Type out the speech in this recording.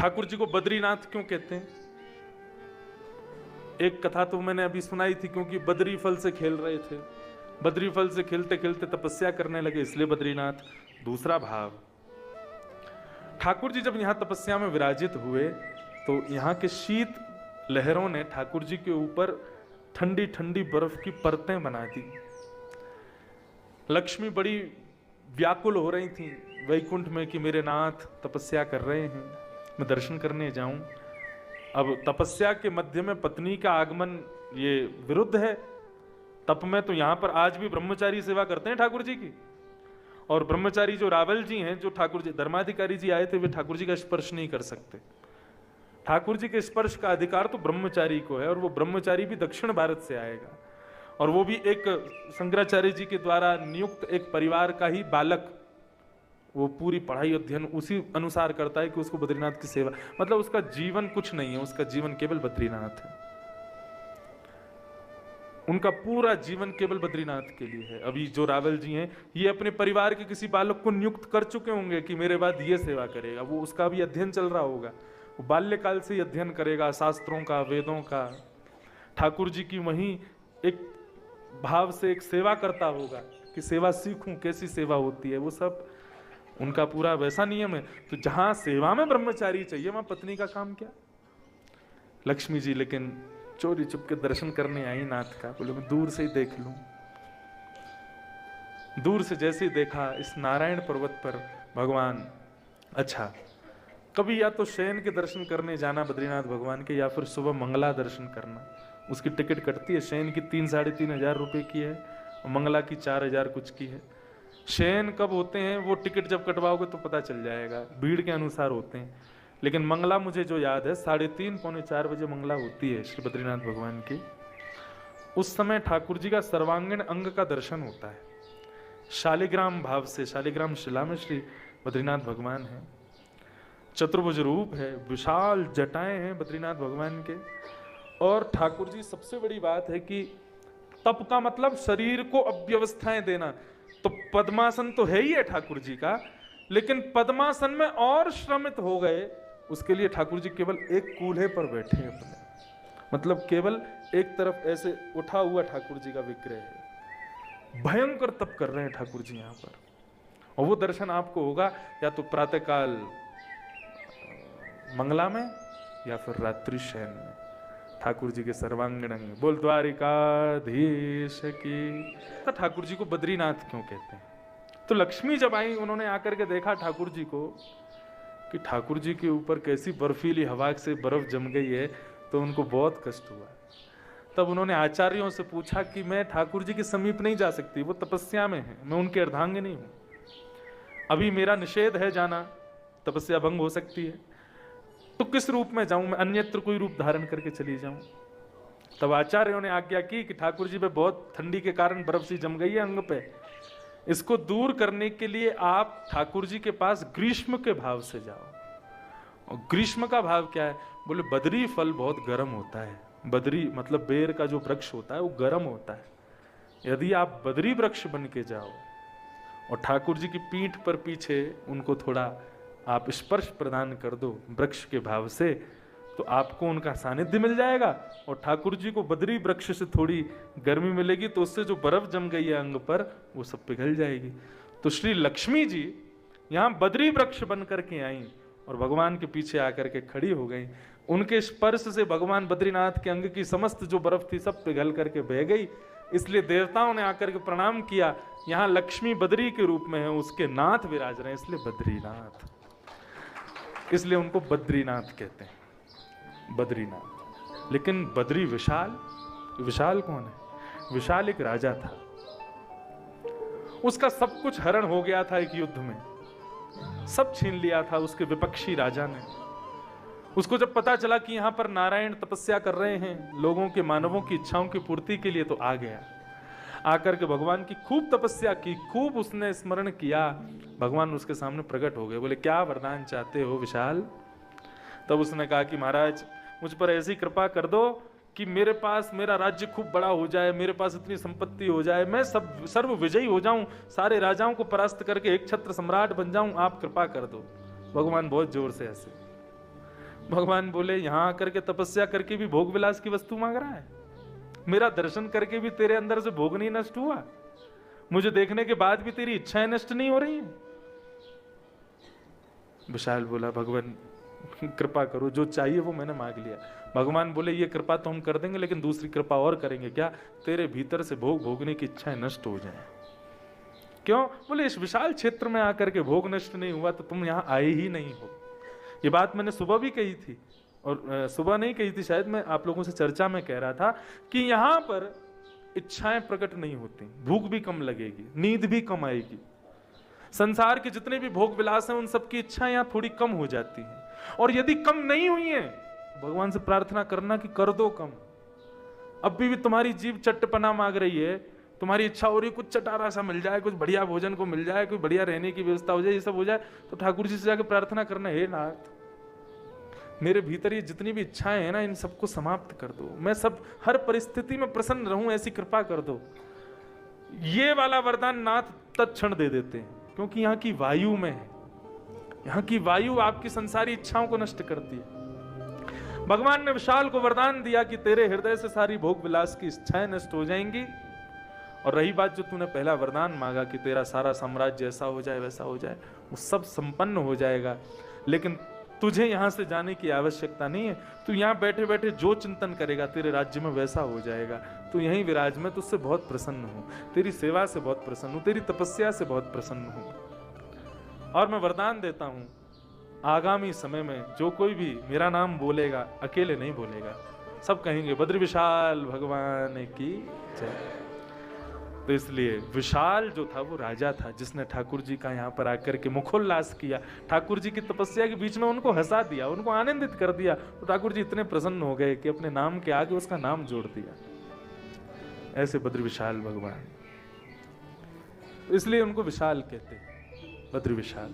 ठाकुर जी को बद्रीनाथ क्यों कहते हैं? एक कथा तो मैंने अभी सुनाई थी, क्योंकि बद्री फल से खेल रहे थे, बद्री फल से खेलते खेलते तपस्या करने लगे, इसलिए बद्रीनाथ। दूसरा भाव, ठाकुर जी जब यहां तपस्या में विराजित हुए तो यहां के शीत लहरों ने ठाकुर जी के ऊपर ठंडी ठंडी बर्फ की परतें बना दी। लक्ष्मी बड़ी व्याकुल हो रही थी वैकुंठ में कि मेरे नाथ तपस्या कर रहे हैं, मैं दर्शन करने जाऊं। अब तपस्या के मध्य में पत्नी का आगमन ये विरुद्ध है। तप में तो यहां पर आज भी ब्रह्मचारी सेवा करते हैं ठाकुर जी की, और ब्रह्मचारी जो रावल जी हैं, जो ठाकुर जी धर्माधिकारी जी आए थे, वे ठाकुर जी का स्पर्श नहीं कर सकते। ठाकुर जी के स्पर्श का अधिकार तो ब्रह्मचारी को है, और वो ब्रह्मचारी भी दक्षिण भारत से आएगा, और वो भी एक शंकराचार्य जी के द्वारा नियुक्त एक परिवार का ही बालक। वो पूरी पढ़ाई अध्ययन उसी अनुसार करता है कि उसको बद्रीनाथ की सेवा, मतलब उसका जीवन कुछ नहीं है, उसका जीवन केवल बद्रीनाथ है, उनका पूरा जीवन केवल बद्रीनाथ के लिए है। अभी जो रावल जी हैं, ये अपने परिवार के किसी बालक को नियुक्त कर चुके होंगे कि मेरे बाद ये सेवा करेगा, वो उसका भी अध्ययन चल रहा होगा, वो बाल्यकाल से ही अध्ययन करेगा शास्त्रों का, वेदों का, ठाकुर जी की वहीं एक भाव से एक सेवा करता होगा कि सेवा सीखूं, कैसी सेवा होती है, वो सब उनका पूरा वैसा नियम है। तो जहां सेवा में ब्रह्मचारी चाहिए वहां पत्नी का काम क्या? लक्ष्मी जी लेकिन चोरी चुपके दर्शन करने आई नाथ का, बोले मैं दूर से ही देख लूं। दूर से जैसे ही देखा इस नारायण पर्वत पर भगवान, अच्छा कभी या तो शयन के दर्शन करने जाना बद्रीनाथ भगवान के, या फिर सुबह मंगला दर्शन करना। उसकी टिकट कटती है, शयन की 3-3.5 रुपए की है, और मंगला की 4,000 कुछ की है। शयन कब होते हैं वो टिकट जब कटवाओगे तो पता चल जाएगा, भीड़ के अनुसार होते हैं। लेकिन मंगला मुझे जो याद है 3:30-4 बजे मंगला होती है श्री बद्रीनाथ भगवान की। उस समय ठाकुर जी का सर्वांगीण अंग का दर्शन होता है, शालिग्राम भाव से, शालिग्राम शिला में श्री बद्रीनाथ भगवान है, चतुर्भुज रूप है, विशाल जटाएं हैं बद्रीनाथ भगवान के। और ठाकुर जी, सबसे बड़ी बात है कि तप का मतलब शरीर को अव्यवस्थाएं देना, तो पद्मासन तो है ही है ठाकुर जी का, लेकिन पद्मासन में और श्रमित हो गए, उसके लिए ठाकुर जी केवल एक कूल्हे पर बैठे हैं अपने, मतलब केवल एक तरफ ऐसे उठा हुआ ठाकुर जी का विग्रह है। भयंकर तप कर रहे हैं ठाकुर जी यहाँ पर, और वो दर्शन आपको होगा या तो प्रातःकाल मंगला में या फिर रात्रि शयन में, ठाकुर जी के सर्वांगीण अंग। बोल द्वारिकाधीश की। तो ठाकुर जी को बद्रीनाथ क्यों कहते हैं? तो लक्ष्मी जब आई, उन्होंने आकर के देखा ठाकुर जी को कि ठाकुर जी के ऊपर कैसी बर्फीली हवा से बर्फ जम गई है, तो उनको बहुत कष्ट हुआ। तब उन्होंने आचार्यों से पूछा कि मैं ठाकुर जी के समीप नहीं जा सकती, वो तपस्या में है, मैं उनके अर्धांगिनी हूं, अभी मेरा निषेध है जाना, तपस्या भंग हो सकती है, तो किस रूप में जाऊं मैं? अन्यत्र कोई रूप धारण करके चली जाऊं। तब आचार्यों ने आज्ञा की कि ठाकुर जी पे बहुत ठंडी के कारण बर्फ सी जम गई है अंग पे, इसको दूर करने के लिए आप ठाकुर जी के पास ग्रीष्म के भाव से जाओ। और ग्रीष्म का भाव क्या है? बोले बदरी फल बहुत गर्म होता है, बदरी मतलब बेर का जो वृक्ष होता है वो गर्म होता है, यदि आप बदरी वृक्ष बन के जाओ और ठाकुर जी की पीठ पर पीछे उनको थोड़ा आप स्पर्श प्रदान कर दो वृक्ष के भाव से, तो आपको उनका सानिध्य मिल जाएगा, और ठाकुर जी को बदरी वृक्ष से थोड़ी गर्मी मिलेगी, तो उससे जो बर्फ जम गई है अंग पर वो सब पिघल जाएगी। तो श्री लक्ष्मी जी यहाँ बदरी वृक्ष बन करके आई और भगवान के पीछे आकर के खड़ी हो गई। उनके स्पर्श से भगवान बद्रीनाथ के अंग की समस्त जो बर्फ थी सब पिघल करके बह गई। इसलिए देवताओं ने आकर के प्रणाम किया, यहाँ लक्ष्मी बदरी के रूप में है, उसके नाथ विराज रहे हैं, इसलिए बद्रीनाथ, इसलिए उनको बद्रीनाथ कहते हैं, बद्रीनाथ। लेकिन बद्री विशाल, विशाल कौन है? विशाल एक राजा था, उसका सब कुछ हरण हो गया था, एक युद्ध में सब छीन लिया था उसके विपक्षी राजा ने। उसको जब पता चला कि यहां पर नारायण तपस्या कर रहे हैं लोगों के, मानवों की इच्छाओं की पूर्ति के लिए, तो आ गया, आकर के भगवान की खूब तपस्या की, खूब उसने स्मरण किया। भगवान उसके सामने प्रकट हो गए, बोले क्या वरदान चाहते हो विशाल? तब उसने कहा कि महाराज मुझ पर ऐसी कृपा कर दो कि मेरे पास मेरा राज्य खूब बड़ा हो जाए, मेरे पास इतनी संपत्ति हो जाए, मैं सब सर्व विजयी हो जाऊं, सारे राजाओं को परास्त करके एक छत्र सम्राट बन जाऊं, आप कृपा कर दो। भगवान बहुत जोर से हंसे, भगवान बोले यहाँ आकर के तपस्या करके भी भोग विलास की वस्तु मांग रहा है? मेरा दर्शन करके भी तेरे अंदर से भोग नहीं नष्ट हुआ? मुझे देखने के बाद भी तेरी इच्छाएं नष्ट नहीं हो रही हैं? विशाल बोला, भगवान कृपा करो, जो चाहिए वो मैंने मांग लिया। भगवान बोले, ये कृपा तो हम कर देंगे, लेकिन दूसरी कृपा और करेंगे। क्या? तेरे भीतर से भोग भोगने की इच्छाएं नष्ट हो जाएं। क्यों? बोले, इस विशाल क्षेत्र में आकर के भोग नष्ट नहीं हुआ तो तुम यहाँ आए ही नहीं हो। ये बात मैंने सुबह भी कही थी, और सुबह नहीं कही थी शायद, मैं आप लोगों से चर्चा में कह रहा था कि यहाँ पर इच्छाएं प्रकट नहीं होती, भूख भी कम लगेगी, नींद भी कम आएगी। संसार के जितने भी भोग विलास हैं उन सबकी इच्छाएं यहाँ थोड़ी कम हो जाती हैं। और यदि कम नहीं हुई है, भगवान से प्रार्थना करना कि कर दो कम। अभी भी तुम्हारी जीभ चट्टपना मांग रही है, तुम्हारी इच्छा हो रही है कुछ चटारा सा मिल जाए, कुछ बढ़िया भोजन को मिल जाए, कोई बढ़िया रहने की व्यवस्था हो जाए, ये सब हो जाए, तो ठाकुर जी से जाकर प्रार्थना करना, हे नाथ मेरे भीतर ये जितनी भी इच्छाएं हैं ना, इन सबको समाप्त कर दो, मैं सब हर परिस्थिति में प्रसन्न रहूं, ऐसी कृपा कर दो। ये वाला वरदान नाथ तत्क्षण दे देते हैं, क्योंकि यहाँ की वायु में है। यहाँ की वायु आपकी संसारी इच्छाओं को नष्ट करती है। भगवान ने विशाल को वरदान दिया कि तेरे हृदय से सारी भोग विलास की इच्छाएं नष्ट हो जाएंगी। और रही बात जो तूने पहला वरदान मांगा कि तेरा सारा साम्राज्य ऐसा हो जाए वैसा हो जाए, वो सब संपन्न हो जाएगा। लेकिन तुझे यहां से जाने की आवश्यकता नहीं है। तू यहाँ बैठे बैठे जो चिंतन करेगा तेरे राज्य में वैसा हो जाएगा। तू यहीं विराज, में तुझसे बहुत प्रसन्न हूं, तेरी सेवा से बहुत प्रसन्न हूं, तेरी तपस्या से बहुत प्रसन्न हूं। और मैं वरदान देता हूं, आगामी समय में जो कोई भी मेरा नाम बोलेगा, अकेले नहीं बोलेगा, सब कहेंगे बद्री विशाल भगवान की जय। तो इसलिए विशाल जो था वो राजा था, जिसने ठाकुर जी का यहाँ पर आकर के मुखोल्लास किया, ठाकुर जी की तपस्या के बीच में उनको हंसा दिया, उनको आनंदित कर दिया। तो ठाकुर जी इतने प्रसन्न हो गए कि अपने नाम के आगे उसका नाम जोड़ दिया। ऐसे बद्री विशाल भगवान, इसलिए उनको विशाल कहते हैं, बद्री विशाल।